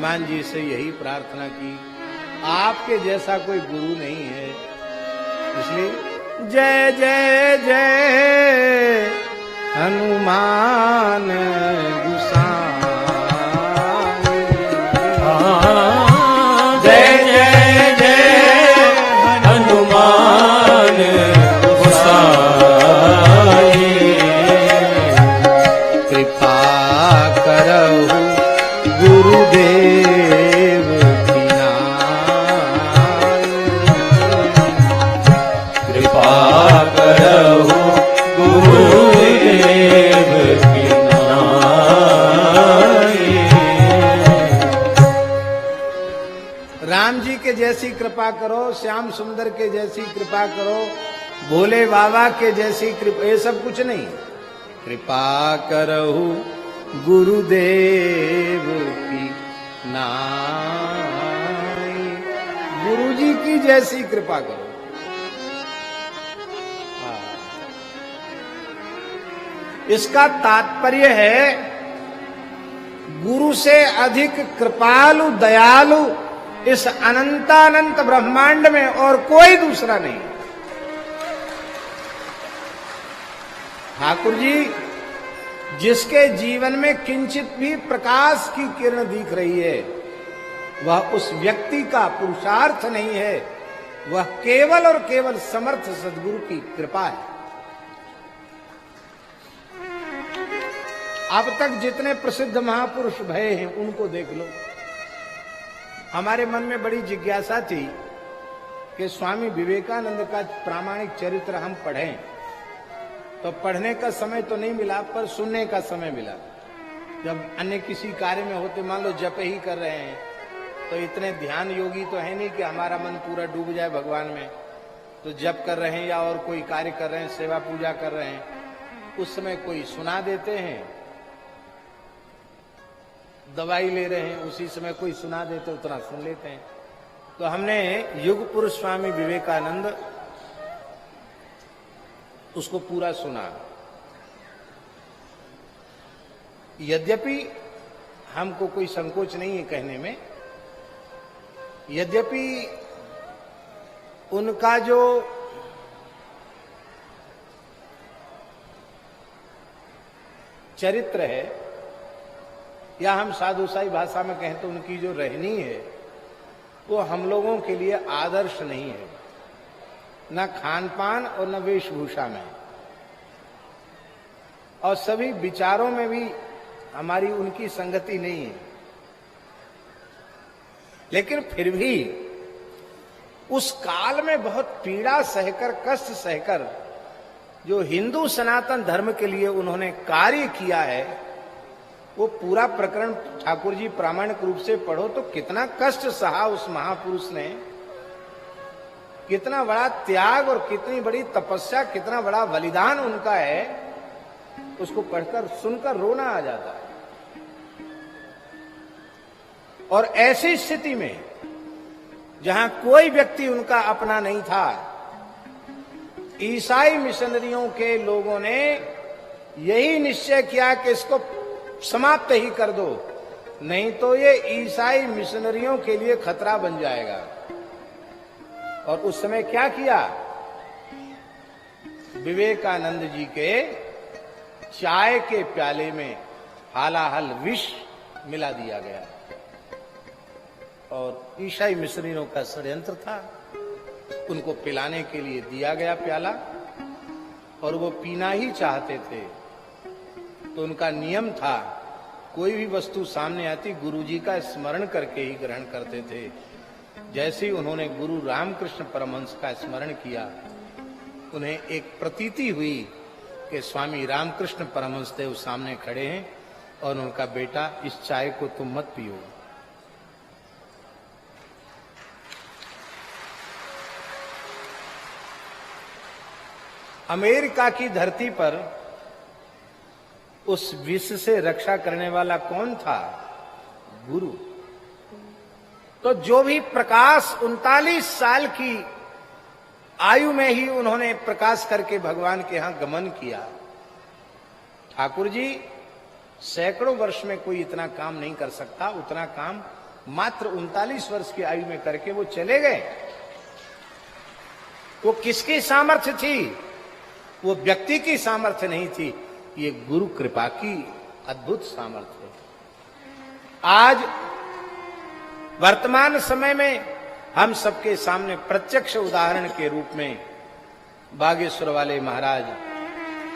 हनुमान जी से यही प्रार्थना की, आपके जैसा कोई गुरु नहीं है, इसलिए जय जय जय हनुमान गोसाई। जय जय जय हनुमान गोसाई। कृपा करहु गुरुदेव की नाई। कृपा करहु गुरुदेव की नाई। राम जी के जैसी कृपा करो, श्याम सुंदर के जैसी कृपा करो, भोले बाबा के जैसी कृपा, ये सब कुछ नहीं। कृपा करहु गुरुदेव की नाई। गुरु जी की जैसी कृपा करो। इसका तात्पर्य है गुरु से अधिक कृपालु दयालु इस अनंतानंत ब्रह्मांड में और कोई दूसरा नहीं। ठाकुर जी जिसके जीवन में किंचित भी प्रकाश की किरण दिख रही है, वह उस व्यक्ति का पुरुषार्थ नहीं है, वह केवल और केवल समर्थ सद्गुरु की कृपा है। अब तक जितने प्रसिद्ध महापुरुष भये हैं उनको देख लो। हमारे मन में बड़ी जिज्ञासा थी कि स्वामी विवेकानंद का प्रामाणिक चरित्र हम पढ़ें, तो पढ़ने का समय तो नहीं मिला, पर सुनने का समय मिला। जब अन्य किसी कार्य में होते, मान लो जप ही कर रहे हैं, तो इतने ध्यान योगी तो है नहीं कि हमारा मन पूरा डूब जाए भगवान में। तो जप कर रहे हैं या और कोई कार्य कर रहे हैं, सेवा पूजा कर रहे हैं, उस समय कोई सुना देते हैं। दवाई ले रहे हैं, उसी समय कोई सुना देते, उतना सुन लेते हैं। तो हमने युग पुरुष स्वामी विवेकानंद उसको पूरा सुना। यद्यपि हमको कोई संकोच नहीं है कहने में, यद्यपि उनका जो चरित्र है, या हम साधुसाई भाषा में कहें तो उनकी जो रहनी है, वो हम लोगों के लिए आदर्श नहीं है, न खान पान और न वेशभूषा में, और सभी विचारों में भी हमारी उनकी संगति नहीं है। लेकिन फिर भी उस काल में बहुत पीड़ा सहकर, कष्ट सहकर जो हिंदू सनातन धर्म के लिए उन्होंने कार्य किया है, वो पूरा प्रकरण ठाकुर जी प्रामाणिक रूप से पढ़ो तो कितना कष्ट सहा उस महापुरुष ने, कितना बड़ा त्याग और कितनी बड़ी तपस्या, कितना बड़ा बलिदान उनका है, उसको पढ़कर सुनकर रोना आ जाता है। और ऐसी स्थिति में जहां कोई व्यक्ति उनका अपना नहीं था, ईसाई मिशनरियों के लोगों ने यही निश्चय किया कि इसको समाप्त ही कर दो, नहीं तो ये ईसाई मिशनरियों के लिए खतरा बन जाएगा। और उस समय क्या किया, विवेकानंद जी के चाय के प्याले में हालाहल विष मिला दिया गया, और ईसाई मिशनरियों का षड्यंत्र था। उनको पिलाने के लिए दिया गया प्याला, और वो पीना ही चाहते थे। तो उनका नियम था, कोई भी वस्तु सामने आती गुरुजी का स्मरण करके ही ग्रहण करते थे। जैसे ही उन्होंने गुरु रामकृष्ण परमहंस का स्मरण किया, उन्हें एक प्रतीति हुई कि स्वामी रामकृष्ण परमहंस देव सामने खड़े हैं, और उनका बेटा इस चाय को तुम मत पियो। अमेरिका की धरती पर उस विष से रक्षा करने वाला कौन था? गुरु। तो जो भी प्रकाश 39 साल की आयु में ही उन्होंने प्रकाश करके भगवान के यहां गमन किया। ठाकुर जी सैकड़ों वर्ष में कोई इतना काम नहीं कर सकता, उतना काम मात्र 39 वर्ष की आयु में करके वो चले गए। वो किसकी सामर्थ्य थी? वो व्यक्ति की सामर्थ्य नहीं थी, ये गुरु कृपा की अद्भुत सामर्थ्य है। आज वर्तमान समय में हम सबके सामने प्रत्यक्ष उदाहरण के रूप में बागेश्वर वाले महाराज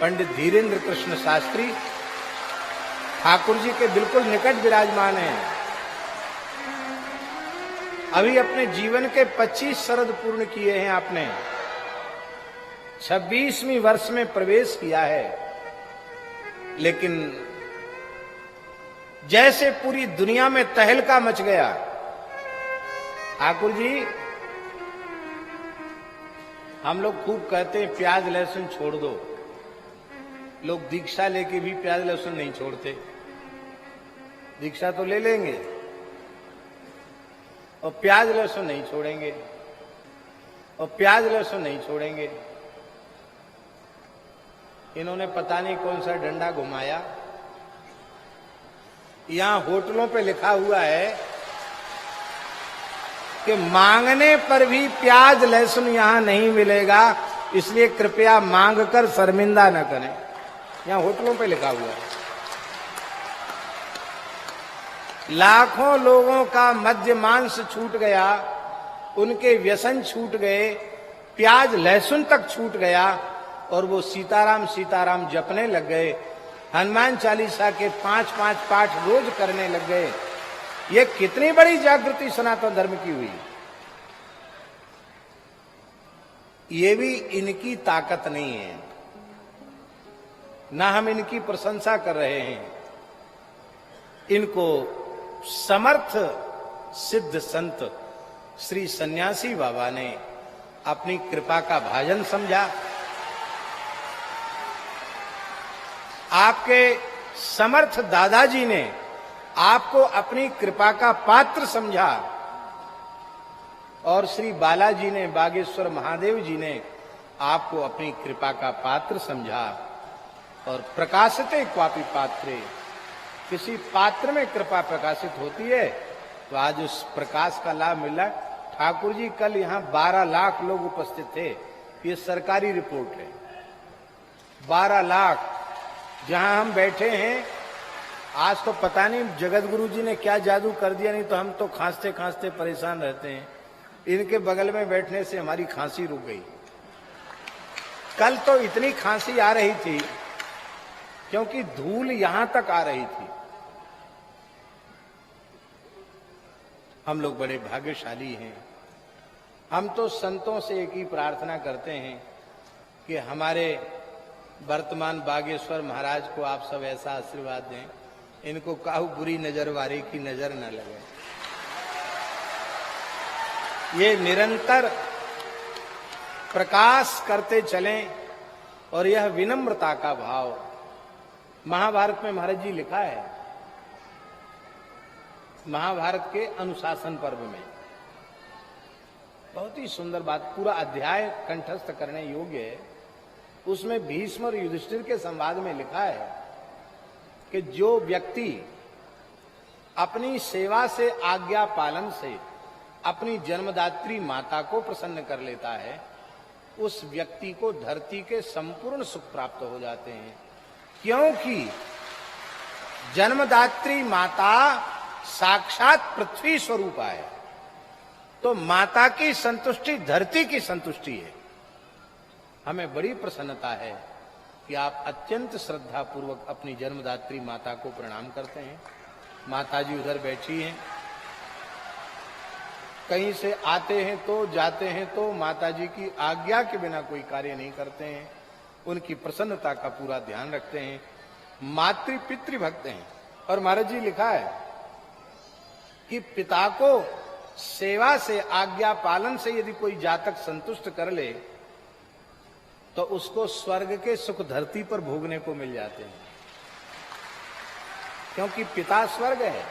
पंडित धीरेन्द्र कृष्ण शास्त्री ठाकुर जी के बिल्कुल निकट विराजमान हैं। अभी अपने जीवन के 25 शरद पूर्ण किए हैं आपने, 26वीं वर्ष में प्रवेश किया है, लेकिन जैसे पूरी दुनिया में तहलका मच गया। ठाकुर जी, हम लोग खूब कहते हैं प्याज लहसुन छोड़ दो, लोग दीक्षा लेके भी प्याज लहसुन नहीं छोड़ते। दीक्षा तो ले लेंगे और प्याज लहसुन नहीं छोड़ेंगे, और प्याज लहसुन नहीं छोड़ेंगे। इन्होंने पता नहीं कौन सा डंडा घुमाया। यहां होटलों पे लिखा हुआ है कि मांगने पर भी प्याज लहसुन यहां नहीं मिलेगा, इसलिए कृपया मांगकर शर्मिंदा न करें। यहां होटलों पे लिखा हुआ है। लाखों लोगों का मद्य मांस छूट गया, उनके व्यसन छूट गए, प्याज लहसुन तक छूट गया, और वो सीताराम सीताराम जपने लग गए। हनुमान चालीसा के 5-5 पाठ रोज करने लग गए। ये कितनी बड़ी जागृति सनातन धर्म की हुई। ये भी इनकी ताकत नहीं है, ना हम इनकी प्रशंसा कर रहे हैं। इनको समर्थ सिद्ध संत श्री सन्यासी बाबा ने अपनी कृपा का भाजन समझा। आपके समर्थ दादाजी ने आपको अपनी कृपा का पात्र समझा, और श्री बालाजी ने, बागेश्वर महादेव जी ने आपको अपनी कृपा का पात्र समझा। और प्रकाशिते क्वापि पात्रे, किसी पात्र में कृपा प्रकाशित होती है तो आज उस प्रकाश का लाभ मिला। ठाकुर जी कल यहां 12 लाख लोग उपस्थित थे, ये सरकारी रिपोर्ट है। 12 लाख जहां हम बैठे हैं, आज तो पता नहीं जगत गुरु जी ने क्या जादू कर दिया, नहीं तो हम तो खांसते खांसते परेशान रहते हैं। इनके बगल में बैठने से हमारी खांसी रुक गई। कल तो इतनी खांसी आ रही थी क्योंकि धूल यहां तक आ रही थी। हम लोग बड़े भाग्यशाली हैं। हम तो संतों से एक ही प्रार्थना करते हैं कि हमारे वर्तमान बागेश्वर महाराज को आप सब ऐसा आशीर्वाद दें, इनको काहू बुरी नजर वाले की नजर न लगे। ये निरंतर प्रकाश करते चलें, और यह विनम्रता का भाव। महाभारत में महाराज जी लिखा है, महाभारत के अनुशासन पर्व में बहुत ही सुंदर बात, पूरा अध्याय कंठस्थ करने योग्य है। उसमें भीष्म और युधिष्ठिर के संवाद में लिखा है कि जो व्यक्ति अपनी सेवा से, आज्ञा पालन से अपनी जन्मदात्री माता को प्रसन्न कर लेता है, उस व्यक्ति को धरती के संपूर्ण सुख प्राप्त हो जाते हैं। क्योंकि जन्मदात्री माता साक्षात पृथ्वी स्वरूपा है, तो माता की संतुष्टि धरती की संतुष्टि है। हमें बड़ी प्रसन्नता है कि आप अत्यंत श्रद्धा पूर्वक अपनी जन्मदात्री माता को प्रणाम करते हैं। माता जी उधर बैठी हैं, कहीं से आते हैं तो जाते हैं तो माता जी की आज्ञा के बिना कोई कार्य नहीं करते हैं। उनकी प्रसन्नता का पूरा ध्यान रखते हैं, मातृ पितृ भक्त हैं। और महाराज जी लिखा है कि पिता को सेवा से, आज्ञा पालन से यदि कोई जातक संतुष्ट कर ले तो उसको स्वर्ग के सुख धरती पर भोगने को मिल जाते हैं, क्योंकि पिता स्वर्ग है।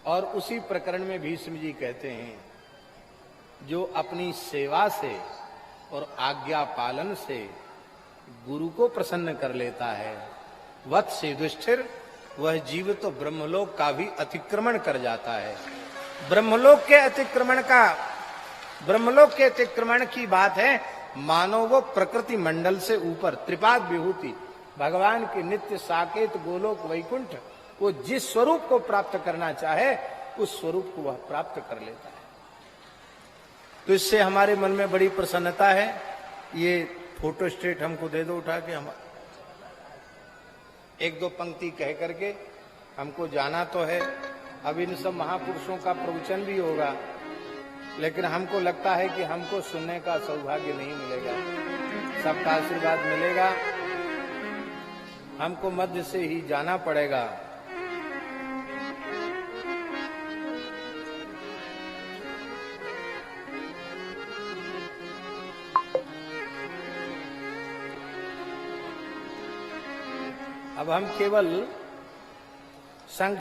और उसी प्रकरण में भीष्म जी कहते हैं, जो अपनी सेवा से और आज्ञा पालन से गुरु को प्रसन्न कर लेता है, वत्स युधिष्ठिर वह जीव तो ब्रह्मलोक का भी अतिक्रमण कर जाता है। ब्रह्मलोक के अतिक्रमण की बात है, मानो वो प्रकृति मंडल से ऊपर त्रिपाद विभूति भगवान के नित्य साकेत गोलोक वैकुंठ, वो जिस स्वरूप को प्राप्त करना चाहे उस स्वरूप को वह प्राप्त कर लेता है। तो इससे हमारे मन में बड़ी प्रसन्नता है। ये फोटो स्टेट हमको दे दो उठा के, हम एक दो पंक्ति कह करके हमको जाना तो है। अब इन सब महापुरुषों का प्रवचन भी होगा, लेकिन हमको लगता है कि हमको सुनने का सौभाग्य नहीं मिलेगा, सबका आशीर्वाद मिलेगा, हमको मध्य से ही जाना पड़ेगा। अब हम केवल संग